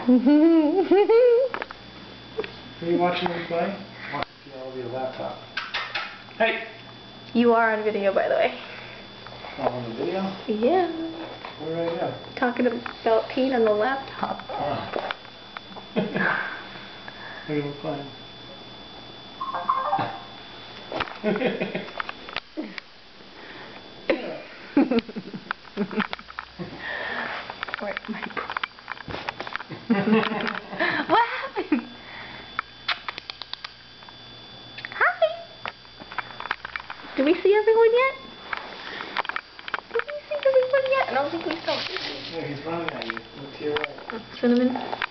Are you watching me play? Watch all your laptop. Hey! You are on video, by the way. I'm on the video? Yeah. Where are you at? Talking about peeing on the laptop. Oh. Look at him playing. Where my What happened? Hi! Do we see everyone yet? Did we see everyone yet? I don't think we saw. Yeah, he's running at you. Look to your right. Cinnamon.